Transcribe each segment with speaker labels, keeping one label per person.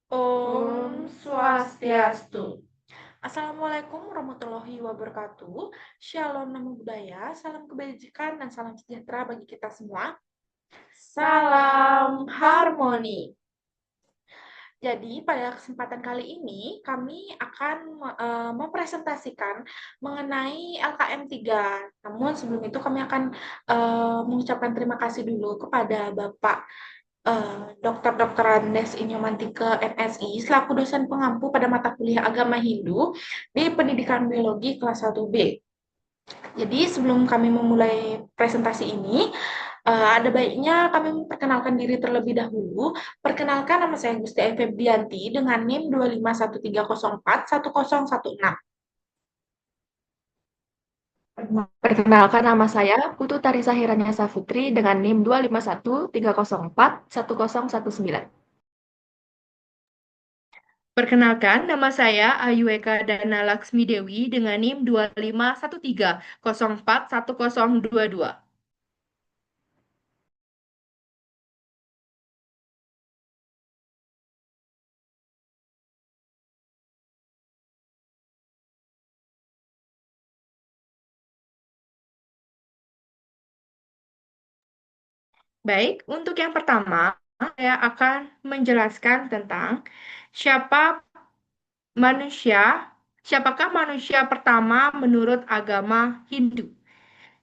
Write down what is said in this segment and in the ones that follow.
Speaker 1: Om
Speaker 2: Om
Speaker 1: Swastiastu.
Speaker 2: Swastiastu.
Speaker 1: Assalamualaikum warahmatullahi wabarakatuh. Shalom Namo Buddhaya, salam kebajikan dan salam sejahtera bagi kita semua.
Speaker 2: Salam harmoni.
Speaker 1: Jadi pada kesempatan kali ini kami akan mempresentasikan mengenai LKM 3. Namun sebelum itu kami akan mengucapkan terima kasih dulu kepada Bapak Dr. Dr. Andes Inyomantike MSI selaku dosen pengampu pada mata kuliah agama Hindu di Pendidikan Biologi kelas 1B. Jadi sebelum kami memulai presentasi ini, ada baiknya kami memperkenalkan diri terlebih dahulu. Perkenalkan, nama saya Gusti Febrianti dengan NIM 25130410116.
Speaker 2: Perkenalkan nama saya Putu Tarisa Hiranya Safitri dengan NIM 25130410119.
Speaker 3: Perkenalkan, nama saya Ayu Eka Dana Laksmi Dewi dengan NIM 2513041022. Baik, untuk yang pertama, saya akan menjelaskan tentang siapa manusia, siapakah manusia pertama menurut agama Hindu.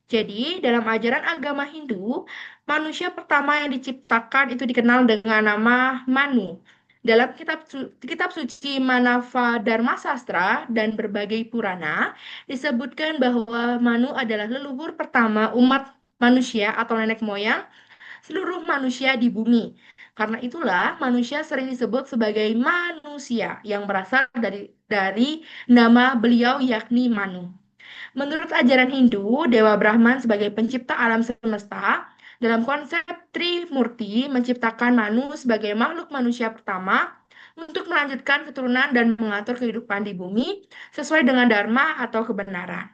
Speaker 3: Jadi, dalam ajaran agama Hindu, manusia pertama yang diciptakan itu dikenal dengan nama Manu. Dalam kitab suci Manava Dharma Sastra dan berbagai Purana, disebutkan bahwa Manu adalah leluhur pertama umat manusia atau nenek moyang seluruh manusia di bumi. Karena itulah manusia sering disebut sebagai manusia yang berasal dari nama beliau yakni Manu. Menurut ajaran Hindu, Dewa Brahman sebagai pencipta alam semesta, dalam konsep Trimurti menciptakan Manu sebagai makhluk manusia pertama untuk melanjutkan keturunan dan mengatur kehidupan di bumi sesuai dengan dharma atau kebenaran.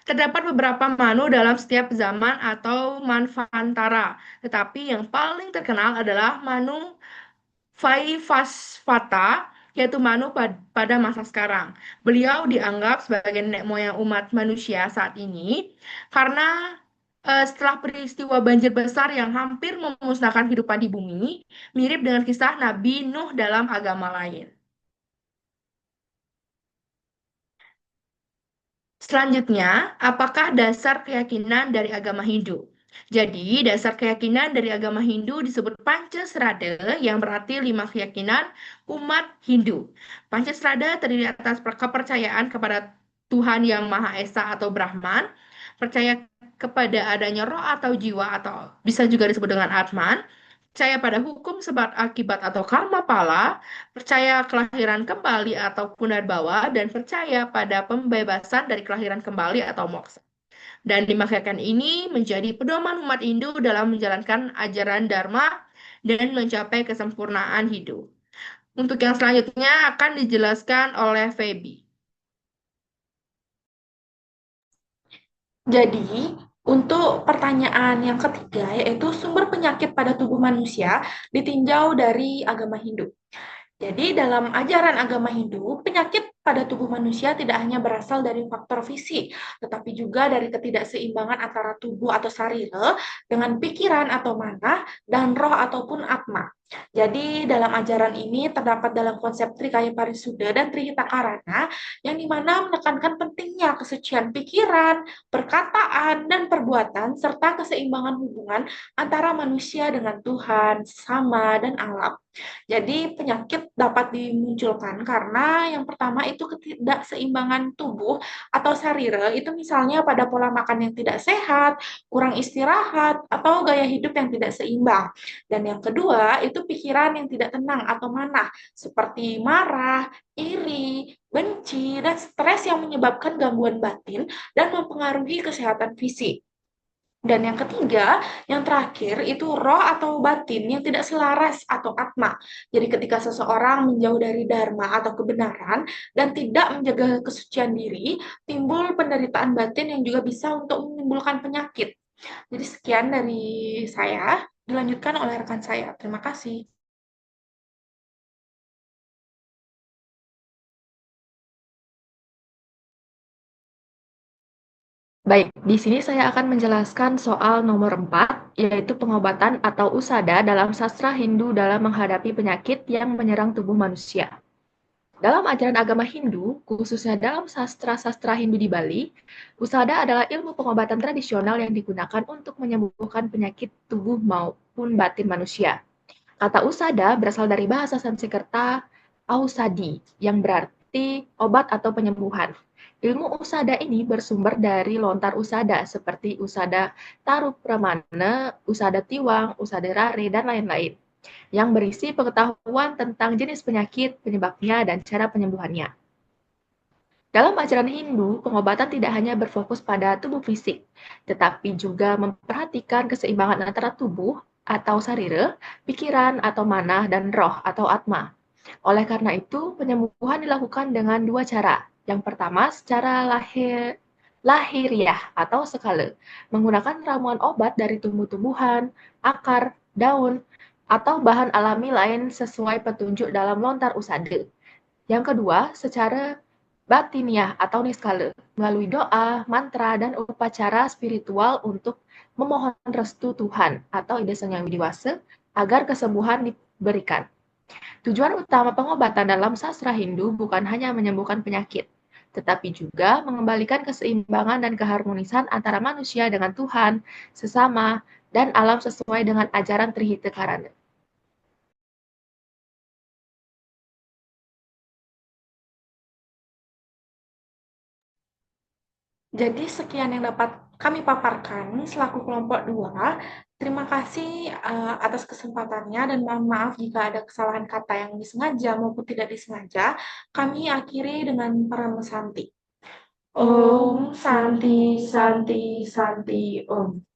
Speaker 3: Terdapat beberapa Manu dalam setiap zaman atau Manvantara, tetapi yang paling terkenal adalah Manu Vaivasvata, yaitu Manu pada masa sekarang. Beliau dianggap sebagai nenek moyang umat manusia saat ini karena setelah peristiwa banjir besar yang hampir memusnahkan kehidupan di bumi, mirip dengan kisah Nabi Nuh dalam agama lain. Selanjutnya, apakah dasar keyakinan dari agama Hindu? Jadi, dasar keyakinan dari agama Hindu disebut Pancasrada yang berarti 5 keyakinan umat Hindu. Pancasrada terdiri atas kepercayaan kepada Tuhan yang Maha Esa atau Brahman, percaya kepada adanya roh atau jiwa atau bisa juga disebut dengan Atman, percaya pada hukum sebab akibat atau karma pala, percaya kelahiran kembali atau punarbawa, dan percaya pada pembebasan dari kelahiran kembali atau moksa. Dan 5 keyakinan ini menjadi pedoman umat Hindu dalam menjalankan ajaran Dharma dan mencapai kesempurnaan hidup. Untuk yang selanjutnya akan dijelaskan oleh Feby.
Speaker 1: Jadi, untuk pertanyaan yang ketiga, yaitu sumber penyakit pada tubuh manusia ditinjau dari agama Hindu. Jadi, dalam ajaran agama Hindu, penyakit pada tubuh manusia tidak hanya berasal dari faktor fisik, tetapi juga dari ketidakseimbangan antara tubuh atau sarira dengan pikiran atau mana dan roh ataupun atma. Jadi, dalam ajaran ini terdapat dalam konsep Trikaya Parisuddha dan Trihitakarana yang dimana menekankan pentingnya kesucian pikiran, perkataan, dan perbuatan serta keseimbangan hubungan antara manusia dengan Tuhan, sesama, dan alam. Jadi penyakit dapat dimunculkan karena yang pertama itu ketidakseimbangan tubuh atau sarira itu misalnya pada pola makan yang tidak sehat, kurang istirahat, atau gaya hidup yang tidak seimbang. Dan yang kedua itu pikiran yang tidak tenang atau manah seperti marah, iri, benci, dan stres yang menyebabkan gangguan batin dan mempengaruhi kesehatan fisik. Dan yang ketiga, yang terakhir itu roh atau batin yang tidak selaras atau atma. Jadi ketika seseorang menjauh dari dharma atau kebenaran dan tidak menjaga kesucian diri, timbul penderitaan batin yang juga bisa untuk menimbulkan penyakit. Jadi sekian dari saya, dilanjutkan oleh rekan saya. Terima kasih.
Speaker 2: Baik, di sini saya akan menjelaskan soal nomor 4, yaitu pengobatan atau usada dalam sastra Hindu dalam menghadapi penyakit yang menyerang tubuh manusia. Dalam ajaran agama Hindu, khususnya dalam sastra-sastra Hindu di Bali, usada adalah ilmu pengobatan tradisional yang digunakan untuk menyembuhkan penyakit tubuh maupun batin manusia. Kata usada berasal dari bahasa Sanskerta ausadi, yang berarti obat atau penyembuhan. Ilmu usada ini bersumber dari lontar usada seperti usada Tarup Pramana, usada Tiwang, usada Rare, dan lain-lain, yang berisi pengetahuan tentang jenis penyakit, penyebabnya, dan cara penyembuhannya. Dalam ajaran Hindu, pengobatan tidak hanya berfokus pada tubuh fisik, tetapi juga memperhatikan keseimbangan antara tubuh atau sarira, pikiran atau manah, dan roh atau atma. Oleh karena itu, penyembuhan dilakukan dengan dua cara. Yang pertama, secara lahiriah atau sekala, menggunakan ramuan obat dari tumbuh-tumbuhan, akar, daun, atau bahan alami lain sesuai petunjuk dalam lontar usada. Yang kedua, secara batiniah atau niskala, melalui doa, mantra, dan upacara spiritual untuk memohon restu Tuhan atau ide sang yang widiwasa agar kesembuhan diberikan. Tujuan utama pengobatan dalam sastra Hindu bukan hanya menyembuhkan penyakit, tetapi juga mengembalikan keseimbangan dan keharmonisan antara manusia dengan Tuhan, sesama, dan alam sesuai dengan ajaran Trihita Karana.
Speaker 1: Jadi sekian yang dapat kami paparkan selaku kelompok 2. Terima kasih atas kesempatannya dan mohon maaf jika ada kesalahan kata yang disengaja maupun tidak disengaja. Kami akhiri dengan Paramasanti. Om Santi Santi Santi Om.